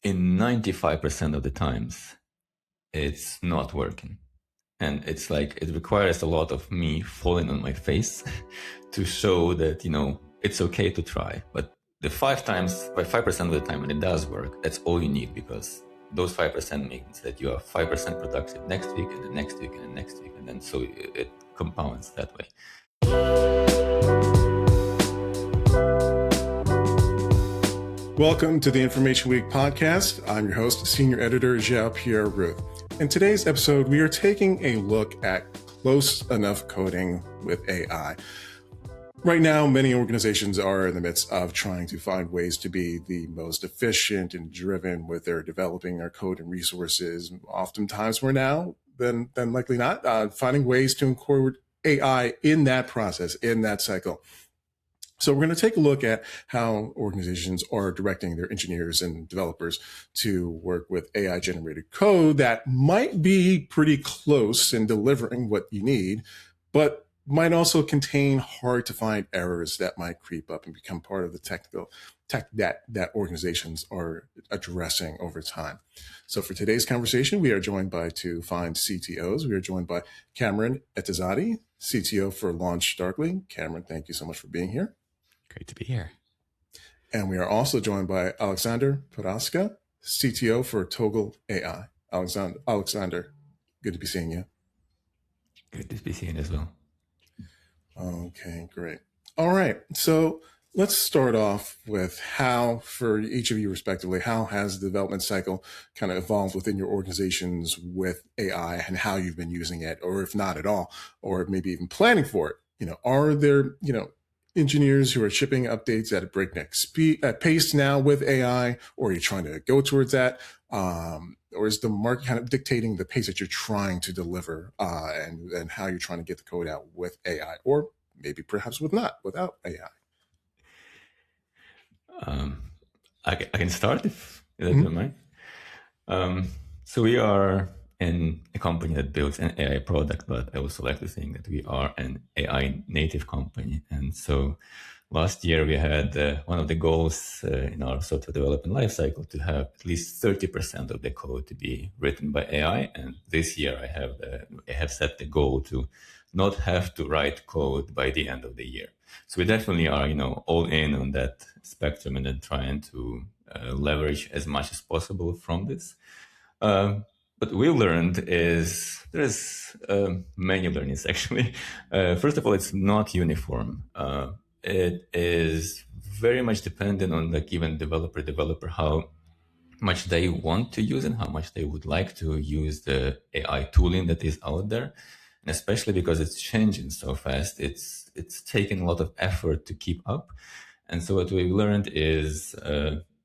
in 95% of the times, it's not working. And it's like, it requires a lot of me falling on my face to show that, it's okay to try. But the 5% of the time when it does work, that's all you need, because those 5% means that you are 5% productive next week and the next week and the next week. And then so it compounds that way. Welcome to the Information Week Podcast. I'm your host, Senior Editor Jean-Pierre Ruth. In today's episode, we are taking a look at close enough coding with AI. Right now, many organizations are in the midst of trying to find ways to be the most efficient and driven with their developing their code and resources. Oftentimes more now than likely not, finding ways to incorporate AI in that process, in that cycle. So we're going to take a look at how organizations are directing their engineers and developers to work with AI-generated code that might be pretty close in delivering what you need, but might also contain hard-to-find errors that might creep up and become part of the tech that organizations are addressing over time. So for today's conversation, we are joined by two fine CTOs. We are joined by Cameron Etezadi, CTO for LaunchDarkly. Cameron, thank you so much for being here. Great to be here. And we are also joined by Oleksandr Paraska, CTO for Togal.AI. Oleksandr, good to be seeing you. Good to be seeing as well. Okay, great. All right. So let's start off with how, for each of you respectively, how has the development cycle kind of evolved within your organizations with AI and how you've been using it, or if not at all, or maybe even planning for it? Are there, engineers who are shipping updates at a breakneck pace now with AI, or are you trying to go towards that? Or is the market kind of dictating the pace that you're trying to deliver and how you're trying to get the code out with AI, or maybe perhaps without AI? I can start if you don't mind. So we are in a company that builds an AI product, but I also like to think that we are an AI native company. And so last year we had one of the goals in our software development lifecycle to have at least 30% of the code to be written by AI. And this year I have set the goal to not have to write code by the end of the year. So we definitely are, all in on that spectrum and then trying to leverage as much as possible from this. What we learned is there's many learnings actually. First of all, it's not uniform. It is very much dependent on the given developer, how much they want to use and how much they would like to use the AI tooling that is out there. And especially because it's changing so fast, it's taken a lot of effort to keep up. And so what we've learned is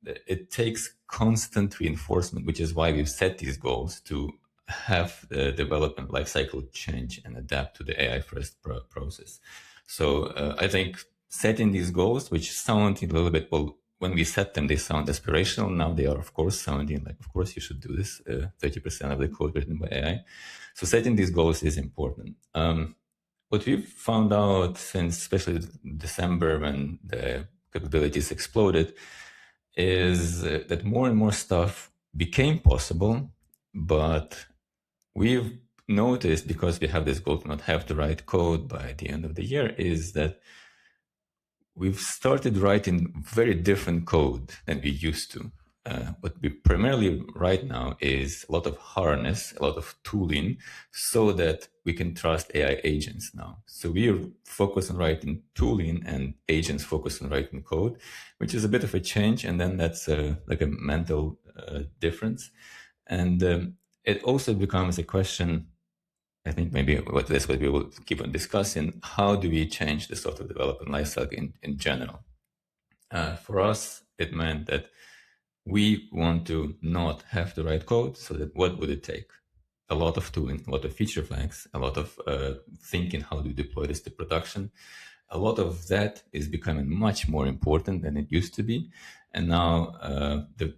it takes constant reinforcement, which is why we've set these goals to have the development lifecycle change and adapt to the AI first process. So I think setting these goals, which sound a little bit, well, when we set them, they sound aspirational. Now they are, of course, sounding like, of course, you should do this, 30% of the code written by AI. So setting these goals is important. What we've found out since, especially December, when the capabilities exploded, is that more and more stuff became possible, but we've noticed, because we have this goal to not have to write code by the end of the year, is that we've started writing very different code than we used to. What we primarily write now is a lot of harness, a lot of tooling, so that we can trust AI agents now. So we are focused on writing tooling and agents focused on writing code, which is a bit of a change. And then that's like a mental difference. And it also becomes a question, I think maybe that's what we will keep on discussing. How do we change the software development lifecycle in general? For us, it meant that we want to not have to write code. So that what would it take? A lot of tooling, a lot of feature flags, a lot of thinking how to deploy this to production. A lot of that is becoming much more important than it used to be. And now the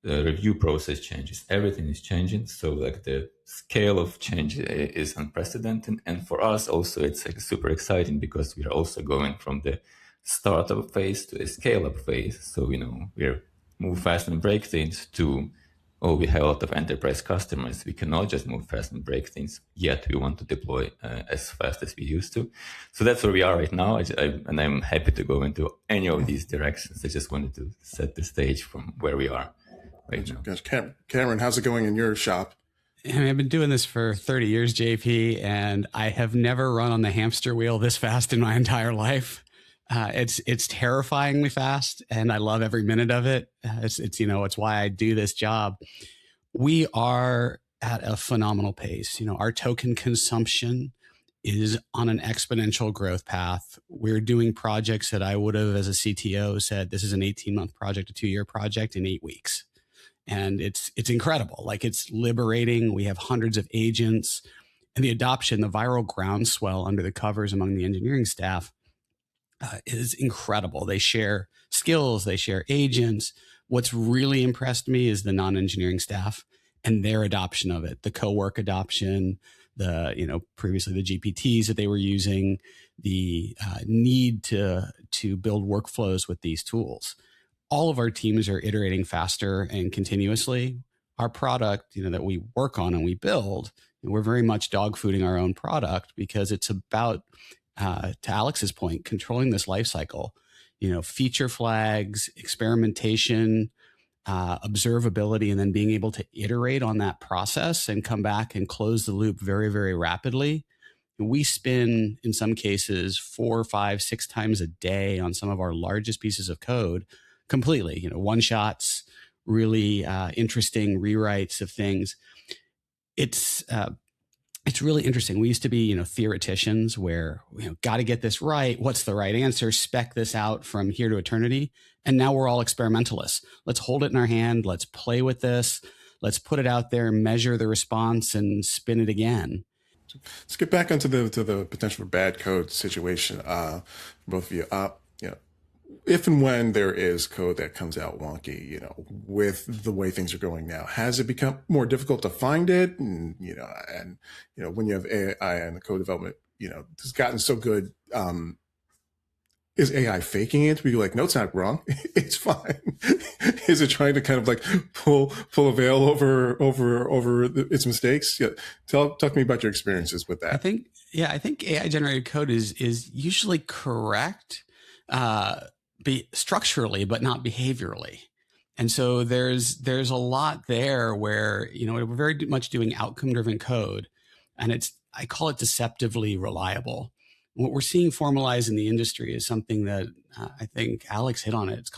review process changes. Everything is changing. So like the scale of change is unprecedented. And for us also, it's like super exciting because we are also going from the startup phase to a scale up phase. So, we're move fast and break things to, oh, we have a lot of enterprise customers. We cannot just move fast and break things, yet we want to deploy as fast as we used to. So that's where we are right now. And I'm happy to go into any of these directions. I just wanted to set the stage from where we are right now. Gotcha. Cameron, how's it going in your shop? I mean, I've been doing this for 30 years, JP, and I have never run on the hamster wheel this fast in my entire life. It's terrifyingly fast, and I love every minute of it. It's why I do this job. We are at a phenomenal pace. Our token consumption is on an exponential growth path. We're doing projects that I would have, as a CTO, said this is an 18-month project, a 2-year project in 8 weeks. And it's incredible. Like, it's liberating. We have hundreds of agents, and the adoption, the viral groundswell under the covers among the engineering staff is incredible. They share skills, they share agents. What's really impressed me is the non-engineering staff and their adoption of it, the co-work adoption, previously the GPTs that they were using, the need to build workflows with these tools. All of our teams are iterating faster and continuously. Our product, that we work on and we build, we're very much dogfooding our own product because it's about, to Alex's point, controlling this life cycle. Feature flags, experimentation, observability, and then being able to iterate on that process and come back and close the loop very, very rapidly. We spin, in some cases, 4, 5, 6 times a day on some of our largest pieces of code completely, one shots, really interesting rewrites of things. It's really interesting. We used to be, theoreticians where, got to get this right. What's the right answer? Spec this out from here to eternity. And now we're all experimentalists. Let's hold it in our hand. Let's play with this. Let's put it out there, measure the response, and spin it again. Let's get back into the potential for bad code situation. Both of you, if and when there is code that comes out wonky, with the way things are going now, has it become more difficult to find it? And, when you have AI and the code development, it's gotten so good. Is AI faking it to be like, no, it's not wrong. It's fine. Is it trying to kind of like pull a veil over its mistakes? Yeah. Talk to me about your experiences with that. I think AI generated code is usually correct, structurally, but not behaviorally. And so there's a lot there where, we're very much doing outcome driven code, and I call it deceptively reliable. What we're seeing formalized in the industry is something that I think Alex hit on it.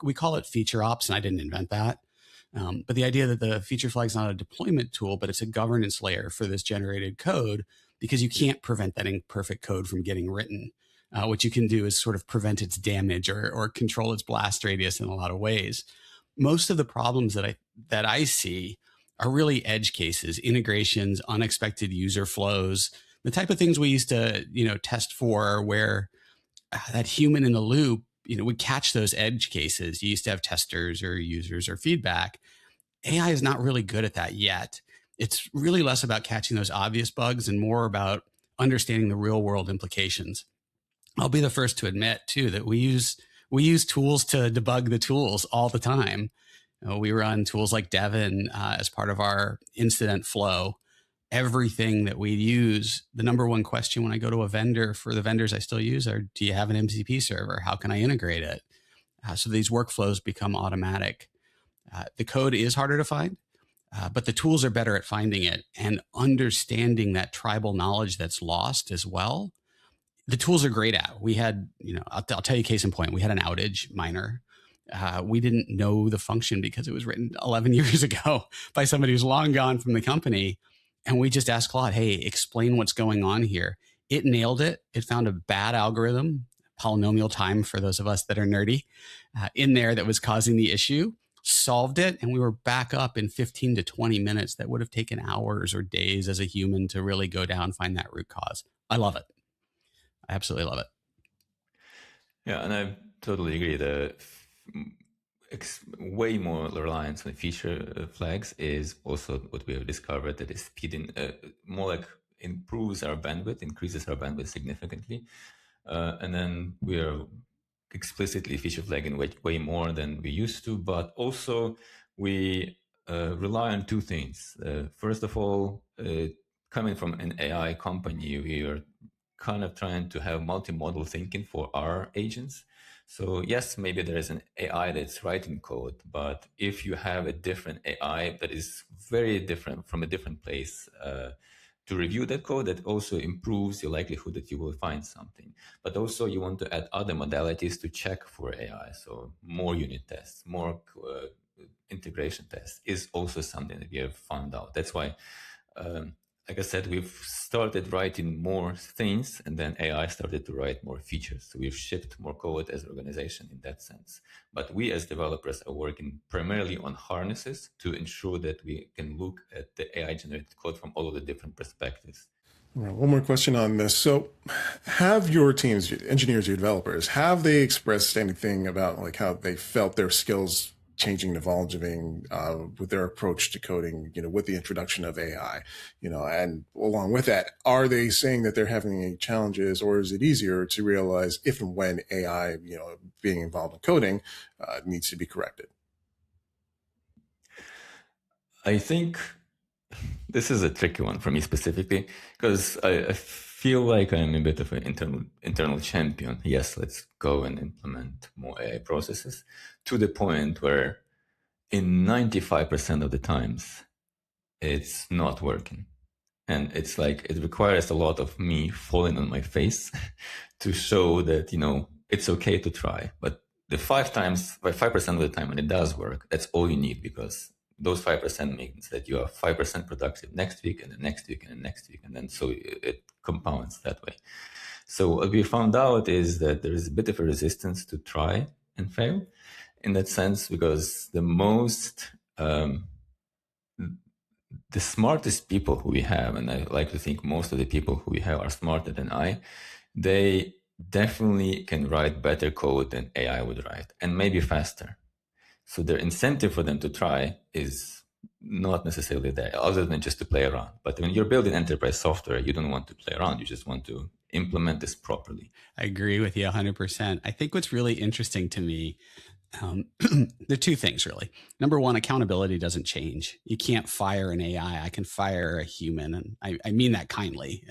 We call it feature ops, and I didn't invent that. But the idea that the feature flag is not a deployment tool, but it's a governance layer for this generated code, because you can't prevent that imperfect code from getting written. What you can do is sort of prevent its damage or control its blast radius in a lot of ways. Most of the problems that I see are really edge cases, integrations, unexpected user flows, the type of things we used to, test for, where that human in the loop, would catch those edge cases. You used to have testers or users or feedback. AI is not really good at that yet. It's really less about catching those obvious bugs and more about understanding the real world implications. I'll be the first to admit too that we use tools to debug the tools all the time. We run tools like Devon as part of our incident flow. Everything that we use, the number one question when I go to a vendor, for the vendors I still use, are, do you have an MCP server? How can I integrate it? So these workflows become automatic. The code is harder to find, but the tools are better at finding it and understanding that tribal knowledge that's lost as well. The tools are great at. We had, I'll tell you case in point, we had an outage minor. We didn't know the function because it was written 11 years ago by somebody who's long gone from the company. And we just asked Claude, hey, explain what's going on here. It nailed it. It found a bad algorithm, polynomial time for those of us that are nerdy, in there that was causing the issue, solved it, and we were back up in 15 to 20 minutes. That would have taken hours or days as a human to really go down, find that root cause. I love it. I absolutely love it. Yeah, and I totally agree. The way more reliance on feature flags is also what we have discovered, that is speeding, more like improves our bandwidth, increases our bandwidth significantly. And then we are explicitly feature flagging way more than we used to, but also we rely on two things. First of all, coming from an AI company, we are kind of trying to have multimodal thinking for our agents. So yes, maybe there is an AI that's writing code, but if you have a different AI that is very different from a different place to review that code, that also improves your likelihood that you will find something. But also you want to add other modalities to check for AI. So more unit tests, more integration tests is also something that we have found out. That's why like I said, we've started writing more things, and then AI started to write more features. So we've shipped more code as an organization in that sense. But we as developers are working primarily on harnesses to ensure that we can look at the AI-generated code from all of the different perspectives. One more question on this. So have your teams, your engineers, your developers, have they expressed anything about like how they felt their skills changing, evolving with their approach to coding, with the introduction of AI, and along with that, are they saying that they're having any challenges, or is it easier to realize if and when AI, being involved in coding needs to be corrected? I think this is a tricky one for me specifically, because I feel like I'm a bit of an internal champion. Yes, let's go and implement more AI processes to the point where in 95% of the times, it's not working. And it's like, it requires a lot of me falling on my face to show that, it's okay to try. But the 5% of the time when it does work, that's all you need, because those 5% means that you are 5% productive next week and the next week and the next week. And then so it compounds that way. So what we found out is that there is a bit of a resistance to try and fail in that sense, because the smartest people who we have, and I like to think most of the people who we have are smarter than I, they definitely can write better code than AI would write, and maybe faster. So their incentive for them to try is not necessarily there, other than just to play around. But when you're building enterprise software, you don't want to play around. You just want to implement this properly. I agree with you 100%. I think what's really interesting to me, there are two things really. Number one, accountability doesn't change. You can't fire an AI. I can fire a human, and I mean that kindly.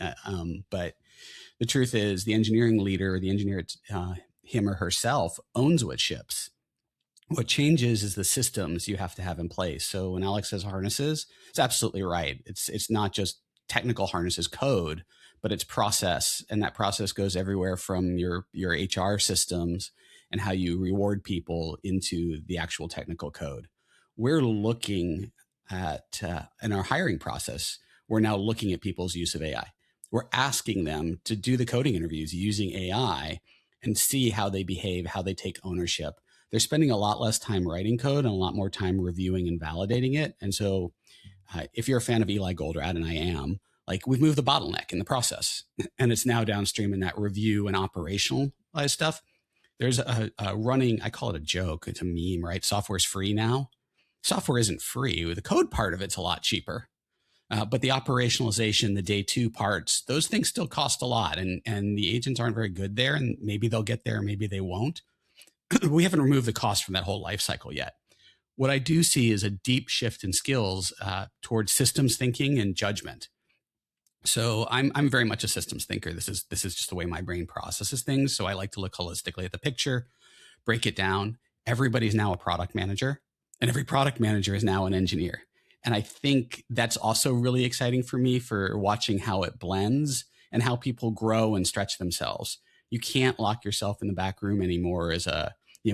But the truth is, the engineering leader, the engineer, him or herself, owns what ships. What changes is the systems you have to have in place. So when Alex says harnesses, it's absolutely right. It's not just technical harnesses code, but it's process, and that process goes everywhere from your HR systems and how you reward people into the actual technical code. We're looking at, in our hiring process, we're now looking at people's use of AI. We're asking them to do the coding interviews using AI and see how they behave, how they take ownership. They're spending a lot less time writing code and a lot more time reviewing and validating it. And so if you're a fan of Eli Goldratt, and I am, like, we've moved the bottleneck in the process, and it's now downstream in that review and operational stuff. There's a running, I call it a joke, it's a meme, right? Software's free now. Software isn't free. The code part of it's a lot cheaper. But the operationalization, the day two parts, those things still cost a lot. And the agents aren't very good there. And maybe they'll get there, maybe they won't. We haven't removed the cost from that whole life cycle yet. What I do see is a deep shift in skills towards systems thinking and judgment. So I'm very much a systems thinker. This is just the way my brain processes things. So I like to look holistically at the picture, break it down. Everybody's now a product manager, and every product manager is now an engineer. And I think that's also really exciting for me, for watching how it blends and how people grow and stretch themselves. You can't lock yourself in the back room anymore as a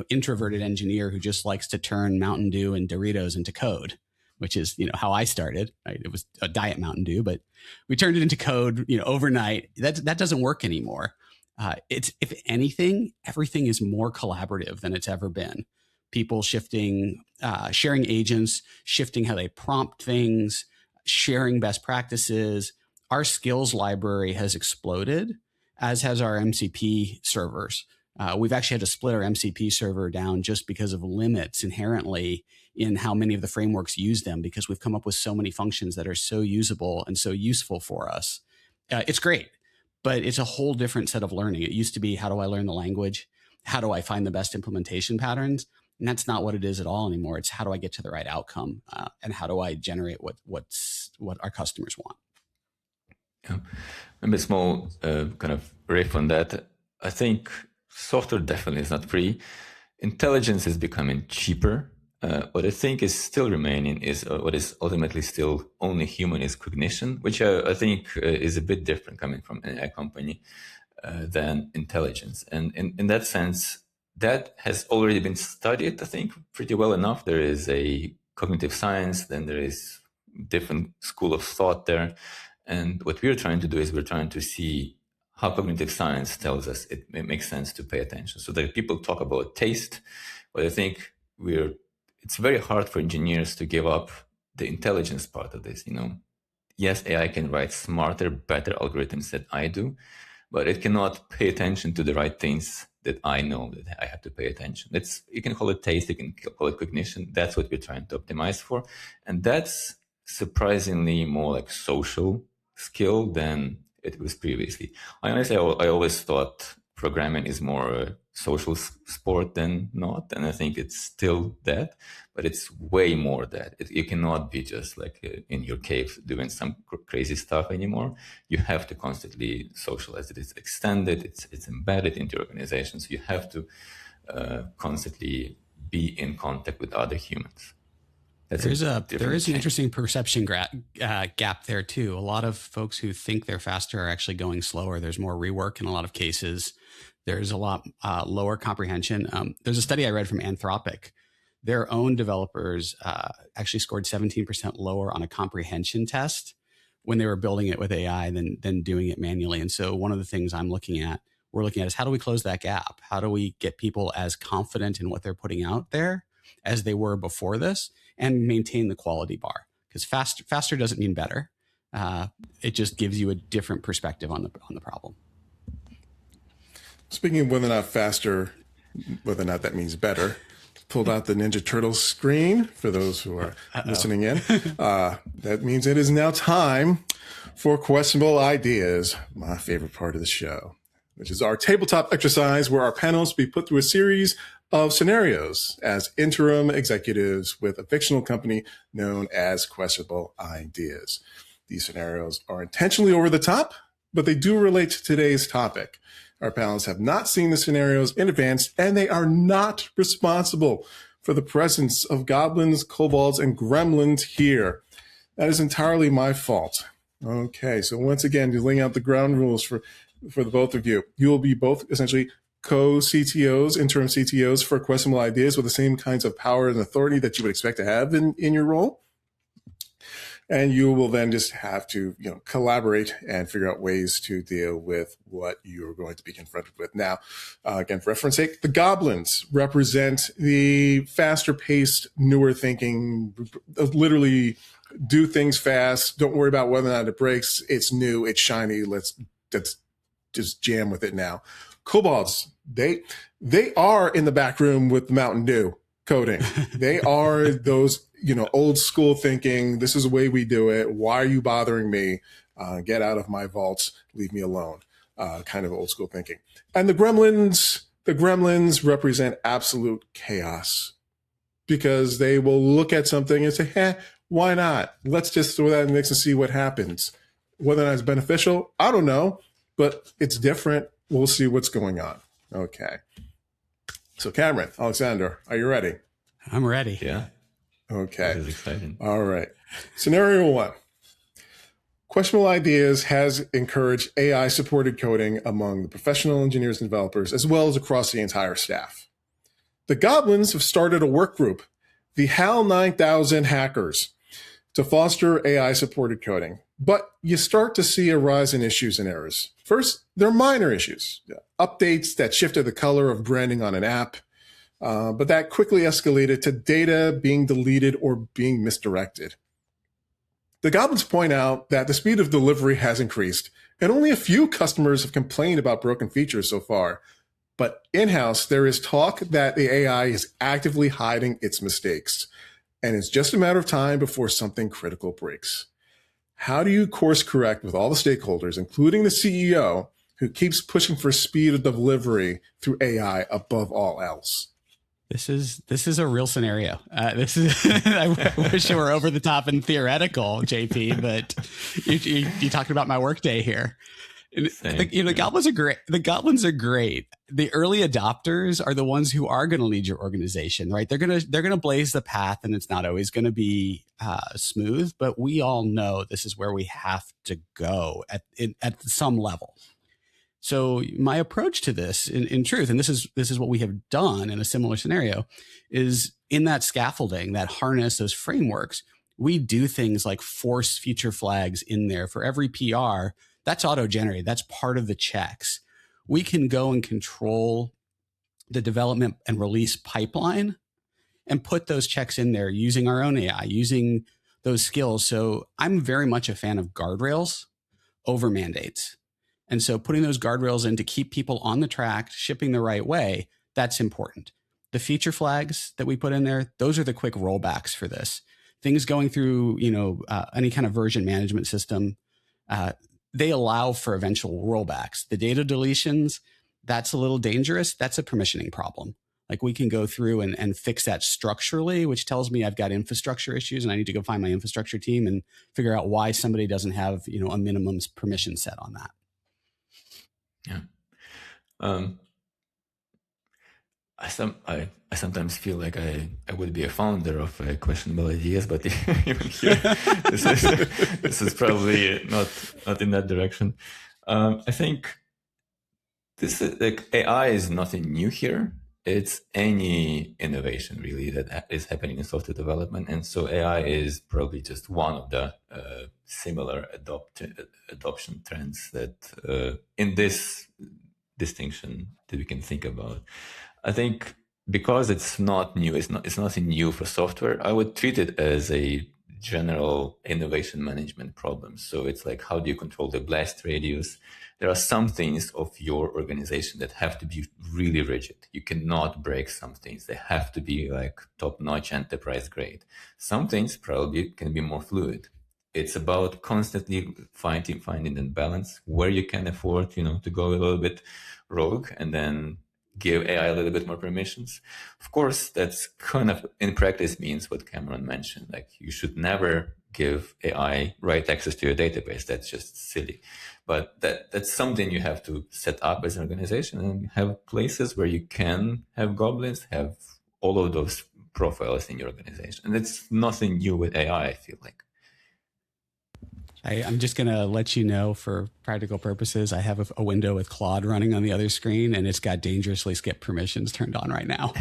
introverted engineer who just likes to turn Mountain Dew and Doritos into code, which is how I started. Right? It was a diet Mountain Dew, but we turned it into code overnight. That doesn't work anymore. It's, if anything, everything is more collaborative than it's ever been. People shifting, sharing agents, shifting how they prompt things, sharing best practices. Our skills library has exploded, as has our MCP servers. We've actually had to split our MCP server down just because of limits inherently in how many of the frameworks use them, because we've come up with so many functions that are so usable and so useful for us. It's great, but it's a whole different set of learning. It used to be, how do I learn the language? how do I find the best implementation patterns? And that's not what it is at all anymore. It's how do I get to the right outcome, and how do I generate what our customers want? Yeah. Maybe a small kind of riff on that. I think software definitely is not free. Intelligence is becoming cheaper. What I think is still remaining is what is ultimately still only human is cognition, which I think is a bit different coming from an AI company than intelligence. And in that sense, that has already been studied, I think, pretty well enough. There is a cognitive science, then there is different school of thought there. And what we're trying to do is we're trying to see how cognitive science tells us it makes sense to pay attention. So that people talk about taste, but I think it's very hard for engineers to give up the intelligence part of this. Yes, AI can write smarter, better algorithms than I do, but it cannot pay attention to the right things that I know that I have to pay attention. You can call it taste, you can call it cognition. That's what we're trying to optimize for. And that's surprisingly more like social skill than it was previously. I always thought programming is more a social sport than not, and I think it's still that, but it's way more that. You cannot be just like in your cave doing some crazy stuff anymore. You have to constantly socialize it. It's extended, it's embedded into your organization, so you have to constantly be in contact with other humans. There is an interesting perception gap there too. A lot of folks who think they're faster are actually going slower. There's more rework in a lot of cases. There's a lot lower comprehension. There's a study I read from Anthropic. Their own developers actually scored 17% lower on a comprehension test when they were building it with AI than doing it manually. And so one of the things we're looking at is how do we close that gap? How do we get people as confident in what they're putting out there as they were before this, and maintain the quality bar? Because faster doesn't mean better. It just gives you a different perspective on the problem. Speaking of whether or not faster, whether or not that means better, pulled out the Ninja Turtles screen for those who are listening in. That means it is now time for Questionable Ideas, my favorite part of the show, which is our tabletop exercise where our panelists will be put through a series of scenarios as interim executives with a fictional company known as Questionable Ideas. These scenarios are intentionally over the top, but they do relate to today's topic. Our panelists have not seen the scenarios in advance, and they are not responsible for the presence of goblins, kobolds, and gremlins here. That is entirely my fault. Okay, so once again, to lay out the ground rules for the both of you. You will be both essentially co-CTOs, interim CTOs for Questionable Ideas with the same kinds of power and authority that you would expect to have in your role. And you will then just have to, collaborate and figure out ways to deal with what you're going to be confronted with. Now, again, for reference sake, the goblins represent the faster paced, newer thinking, literally do things fast. Don't worry about whether or not it breaks. It's new. It's shiny. Let's just jam with it now. Kobolds, they are in the back room with Mountain Dew coding. They are those, old school thinking. This is the way we do it. Why are you bothering me? Get out of my vaults. Leave me alone. Kind of old school thinking. And the gremlins represent absolute chaos because they will look at something and say, why not? Let's just throw that in the mix and see what happens. Whether or not it's beneficial, I don't know, but it's different. We'll see what's going on. Okay. So Cameron, Oleksandr, are you ready? I'm ready. Yeah. Okay. This is exciting. All right. Scenario 1. Questionable Ideas has encouraged AI-supported coding among the professional engineers and developers, as well as across the entire staff. The goblins have started a work group, the HAL 9000 Hackers, to foster AI-supported coding. But you start to see a rise in issues and errors. First, they're minor issues, updates that shifted the color of branding on an app, but that quickly escalated to data being deleted or being misdirected. The goblins point out that the speed of delivery has increased, and only a few customers have complained about broken features so far. But in-house, there is talk that the AI is actively hiding its mistakes, and it's just a matter of time before something critical breaks. How do you course correct with all the stakeholders, including the CEO, who keeps pushing for speed of delivery through AI above all else. This is a real scenario. This is I wish it were over the top and theoretical, JP, but you talking about my workday here. The goblins are great. The goblins are great. The early adopters are the ones who are going to lead your organization, right? They're gonna blaze the path, and it's not always going to be smooth. But we all know this is where we have to go at some level. So my approach to this, in truth, and this is what we have done in a similar scenario, is in that scaffolding, that harness, those frameworks, we do things like force feature flags in there for every PR. That's auto-generated. That's part of the checks. We can go and control the development and release pipeline and put those checks in there using our own AI, using those skills. So I'm very much a fan of guardrails over mandates. And so putting those guardrails in to keep people on the track, shipping the right way, that's important. The feature flags that we put in there, those are the quick rollbacks for this. Things going through, any kind of version management system, they allow for eventual rollbacks. The data deletions, that's a little dangerous. That's a permissioning problem. Like we can go through and fix that structurally, which tells me I've got infrastructure issues and I need to go find my infrastructure team and figure out why somebody doesn't have, a minimum permission set on that. Yeah. I sometimes feel like I would be a founder of questionable ideas, but even here, this is probably not in that direction. I think this is like AI is nothing new here. It's any innovation really that is happening in software development, and so AI is probably just one of the similar adoption trends that in this distinction that we can think about. I think because it's not new, it's nothing new for software. I would treat it as a general innovation management problem. So it's like, how do you control the blast radius? There are some things of your organization that have to be really rigid. You cannot break some things. They have to be like top-notch enterprise grade. Some things probably can be more fluid. It's about constantly finding the balance where you can afford, to go a little bit rogue and then give AI a little bit more permissions. Of course, that's kind of in practice means what Cameron mentioned. Like you should never give AI right access to your database. That's just silly. But that's something you have to set up as an organization and have places where you can have goblins, have all of those profiles in your organization. And it's nothing new with AI, I feel like. I'm just going to let you know for practical purposes, I have a window with Claude running on the other screen, and it's got dangerously skip permissions turned on right now.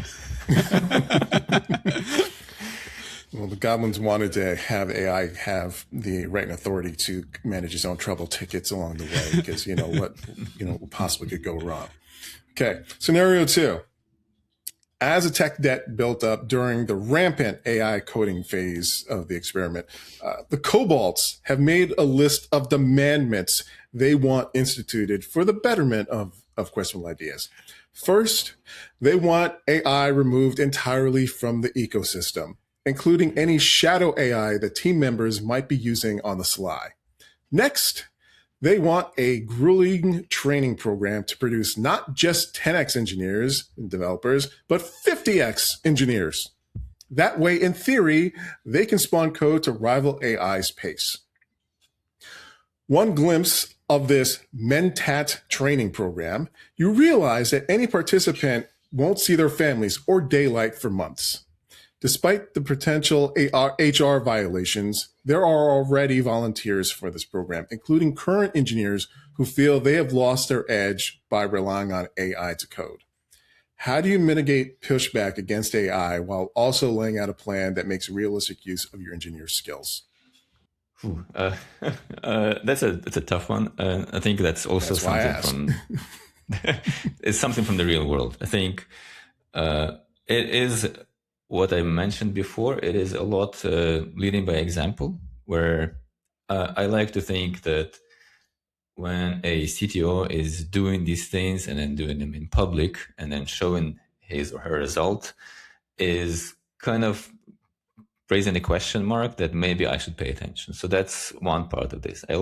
Well, the goblins wanted to have AI have the right and authority to manage his own trouble tickets along the way, because what possibly could go wrong. Okay, scenario 2. As a tech debt built up during the rampant AI coding phase of the experiment, the Cobalts have made a list of demandments they want instituted for the betterment of questionable ideas. First, they want AI removed entirely from the ecosystem, including any shadow AI that team members might be using on the sly. Next, they want a grueling training program to produce not just 10x engineers and developers, but 50x engineers. That way, in theory, they can spawn code to rival AI's pace. One glimpse of this Mentat training program, you realize that any participant won't see their families or daylight for months. Despite the potential HR violations, there are already volunteers for this program, including current engineers who feel they have lost their edge by relying on AI to code. How do you mitigate pushback against AI while also laying out a plan that makes realistic use of your engineers' skills? That's a tough one. I think that's also it's something from the real world. I think it is what I mentioned before. It is a lot leading by example, where I like to think that when a CTO is doing these things and then doing them in public and then showing his or her result is kind of raising a question mark that maybe I should pay attention. So that's one part of this. I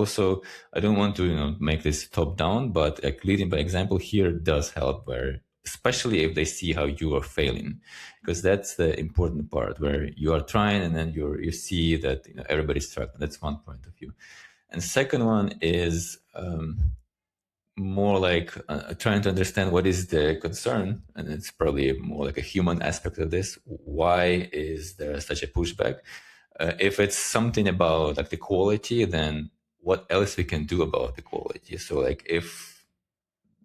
don't want to make this top down, but like leading by example here does help, where especially if they see how you are failing, because that's the important part, where you are trying and then you see that everybody's struggling. That's one point of view. And second one is more like trying to understand what is the concern, and it's probably more like a human aspect of this. Why is there such a pushback? If it's something about like the quality, then what else we can do about the quality? So like if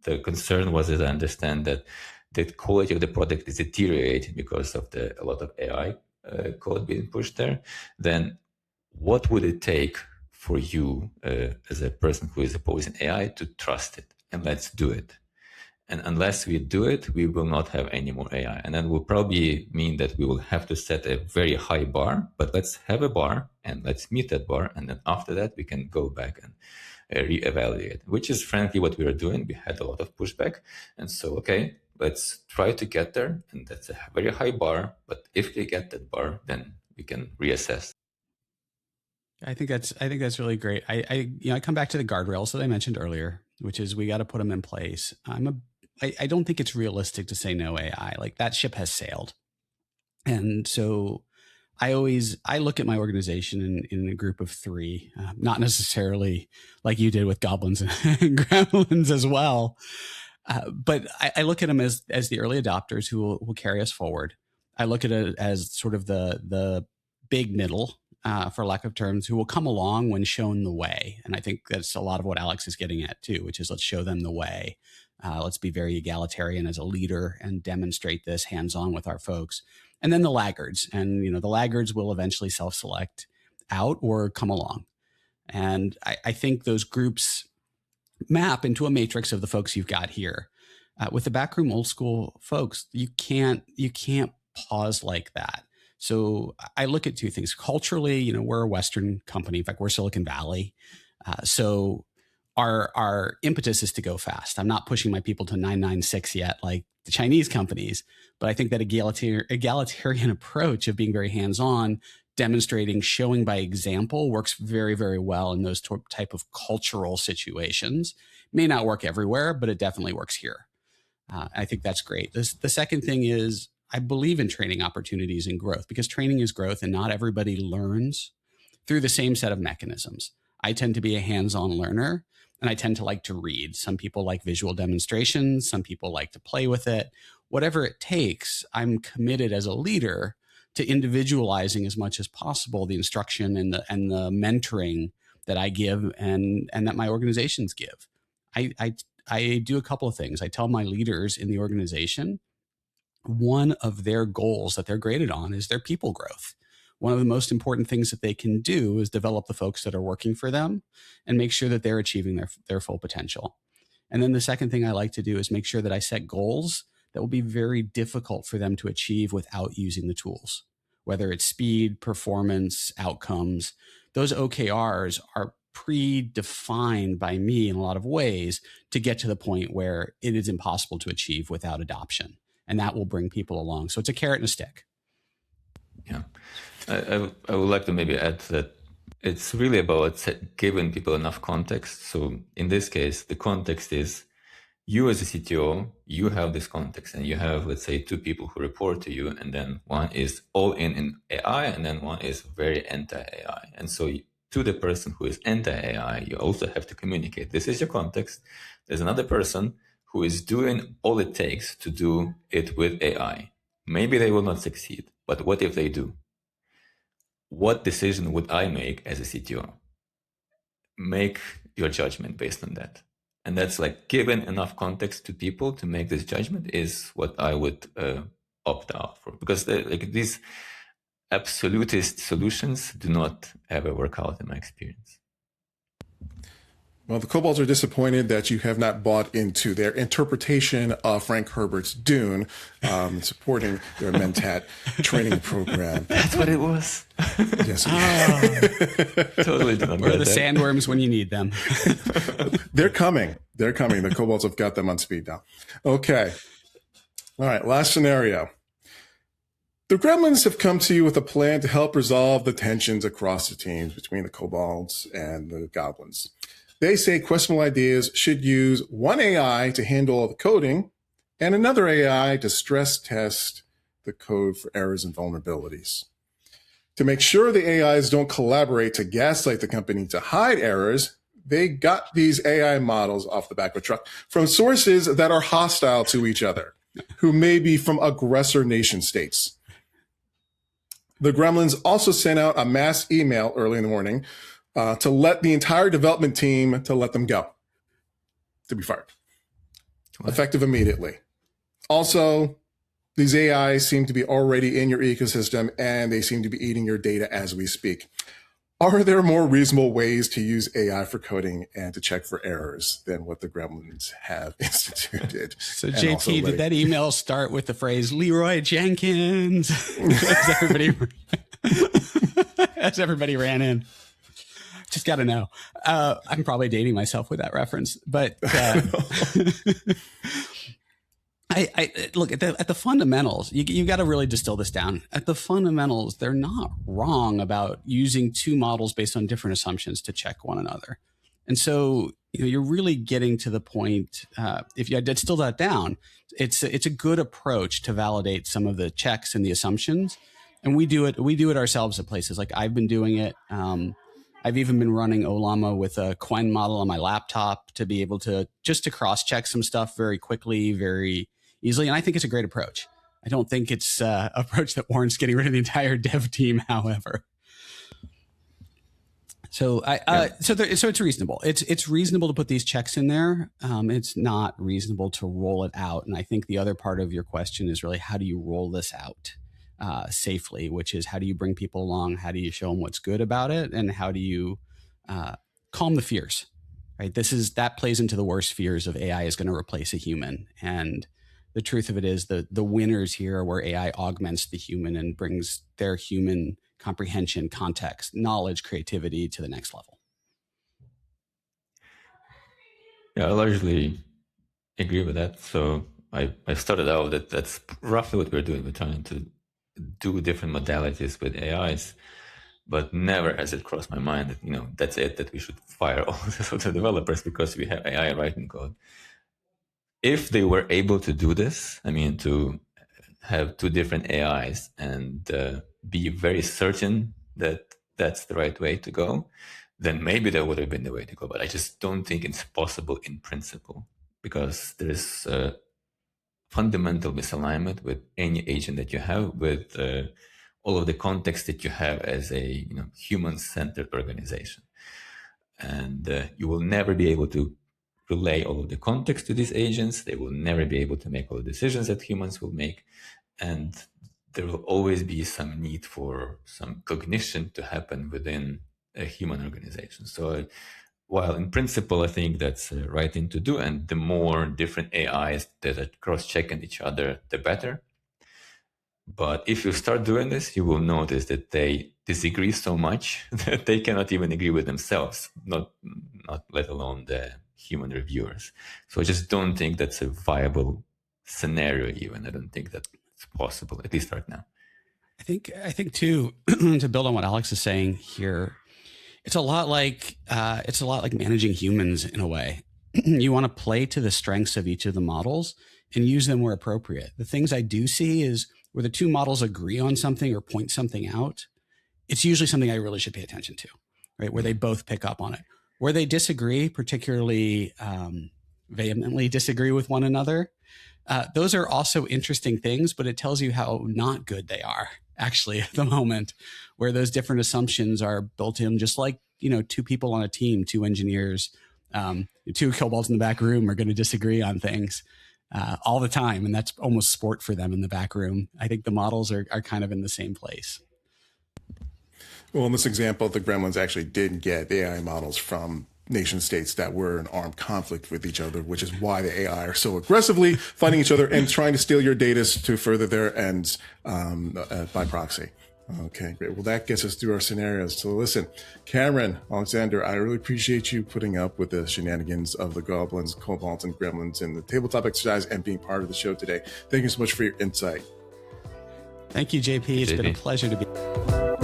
the concern was, as I understand, that the quality of the product is deteriorating because of a lot of AI code being pushed there, then what would it take for you as a person who is opposing AI to trust it? And let's do it. And unless we do it, we will not have any more AI. And that will probably mean that we will have to set a very high bar, but let's have a bar and let's meet that bar. And then after that, we can go back and reevaluate, which is frankly what we are doing. We had a lot of pushback. And so, okay, let's try to get there. And that's a very high bar. But if we get that bar, then we can reassess. I think that's really great. I come back to the guardrails that I mentioned earlier, which is we got to put them in place. I don't think it's realistic to say no AI. Like that ship has sailed. And so I look at my organization in a group of three, not necessarily like you did with goblins and gremlins as well. But I look at them as the early adopters who will carry us forward. I look at it as sort of the big middle, for lack of terms, who will come along when shown the way. And I think that's a lot of what Alex is getting at too, which is let's show them the way. Let's be very egalitarian as a leader and demonstrate this hands-on with our folks. And then the laggards. And the laggards will eventually self-select out or come along. And I think those groups map into a matrix of the folks you've got here. With the backroom old school folks, you can't pause like that. So I look at two things. Culturally, we're a Western company. In fact, we're Silicon Valley. So our impetus is to go fast. I'm not pushing my people to 996 yet, like the Chinese companies, but I think that egalitarian approach of being very hands-on, demonstrating, showing by example works very, very well in those type of cultural situations. May not work everywhere, but it definitely works here. I think that's great. The second thing is, I believe in training opportunities and growth, because training is growth and not everybody learns through the same set of mechanisms. I tend to be a hands-on learner and I tend to like to read. Some people like visual demonstrations. Some people like to play with it. Whatever it takes, I'm committed as a leader to individualizing as much as possible the instruction and the mentoring that I give and that my organizations give. I do a couple of things. I tell my leaders in the organization, one of their goals that they're graded on is their people growth. One of the most important things that they can do is develop the folks that are working for them and make sure that they're achieving their full potential. And then the second thing I like to do is make sure that I set goals that will be very difficult for them to achieve without using the tools, whether it's speed, performance, outcomes. Those OKRs are predefined by me in a lot of ways to get to the point where it is impossible to achieve without adoption. And that will bring people along. So it's a carrot and a stick. Yeah. I would like to maybe add that it's really about giving people enough context. So in this case, the context is you as a CTO, you have this context and you have, let's say, two people who report to you, and then one is all in AI and then one is very anti-AI. And so to the person who is anti-AI, you also have to communicate. This is your context. There's another person who is doing all it takes to do it with AI. Maybe they will not succeed, but what if they do? What decision would I make as a CTO? Make your judgment based on that. And that's like giving enough context to people to make this judgment is what I would opt out for. Because these absolutist solutions do not ever work out in my experience. Well, the Kobolds are disappointed that you have not bought into their interpretation of Frank Herbert's Dune, supporting their Mentat training program. That's what it was. Yes. Totally did not Where are the sandworms when you need them? They're coming. They're coming. The Kobolds have got them on speed now. Okay. All right. Last scenario. The Gremlins have come to you with a plan to help resolve the tensions across the teams between the kobolds and the goblins. They say questionable ideas should use one AI to handle all the coding and another AI to stress test the code for errors and vulnerabilities. To make sure the AIs don't collaborate to gaslight the company to hide errors, they got these AI models off the back of a truck from sources that are hostile to each other, who may be from aggressor nation states. The Gremlins also sent out a mass email early in the morning to let the entire development team to let them go, to be fired, effective immediately. Also, these AIs seem to be already in your ecosystem and they seem to be eating your data as we speak. Are there more reasonable ways to use AI for coding and to check for errors than what the Gremlins have instituted? So JT, did that email start with the phrase Leroy Jenkins? as everybody ran in? Just got to know. I'm probably dating myself with that reference, but I look at the fundamentals. You got to really distill this down. At the fundamentals, they're not wrong about using two models based on different assumptions to check one another. And so, you're really getting to the point. If you distill that down, it's a good approach to validate some of the checks and the assumptions. And we do it ourselves at places like I've been doing it. I've even been running Ollama with a Quen model on my laptop to be able to cross-check some stuff very quickly, very easily. And I think it's a great approach. I don't think it's an approach that warrants getting rid of the entire dev team, however. So so it's reasonable. It's reasonable to put these checks in there. It's not reasonable to roll it out. And I think the other part of your question is really, how do you roll this out safely, which is, how do you bring people along? How do you show them what's good about it? And how do you calm the fears, right? That plays into the worst fears of AI is going to replace a human. And the truth of it is the winners here are where AI augments the human and brings their human comprehension, context, knowledge, creativity to the next level. Yeah, I largely agree with that. So I started out that's roughly what we're doing. We're trying to do different modalities with AIs, but never has it crossed my mind that, that's it, that we should fire all the developers because we have AI writing code. If they were able to do this, to have two different AIs and be very certain that that's the right way to go, then maybe that would have been the way to go. But I just don't think it's possible in principle, because there is a fundamental misalignment with any agent that you have, with all of the context that you have as a human-centered organization. And you will never be able to relay all of the context to these agents. They will never be able to make all the decisions that humans will make. And there will always be some need for some cognition to happen within a human organization. So while in principle, I think that's the right thing to do, and the more different AIs that are cross-checking each other, the better. But if you start doing this, you will notice that they disagree so much that they cannot even agree with themselves, not let alone the human reviewers. So I just don't think that's a viable scenario even. I don't think that's possible, at least right now. I think too, to build on what Alex is saying here, it's a lot like managing humans in a way. You want to play to the strengths of each of the models and use them where appropriate. The things I do see is where the two models agree on something or point something out, it's usually something I really should pay attention to, right? Where they both pick up on it. Where they disagree, particularly vehemently disagree with one another, those are also interesting things, but it tells you how not good they are actually at the moment, where those different assumptions are built in, just like, two people on a team, two engineers, two kobolds in the back room are going to disagree on things all the time. And that's almost sport for them in the back room. I think the models are kind of in the same place. Well, in this example, the Gremlins actually did get AI models from nation states that were in armed conflict with each other, which is why the AI are so aggressively fighting each other and trying to steal your data to further their ends by proxy. Okay, great. Well, that gets us through our scenarios. So listen, Cameron, Oleksandr, I really appreciate you putting up with the shenanigans of the goblins, kobolds, and gremlins in the tabletop exercise and being part of the show today. Thank you so much for your insight. Thank you, JP. It's been a pleasure to be.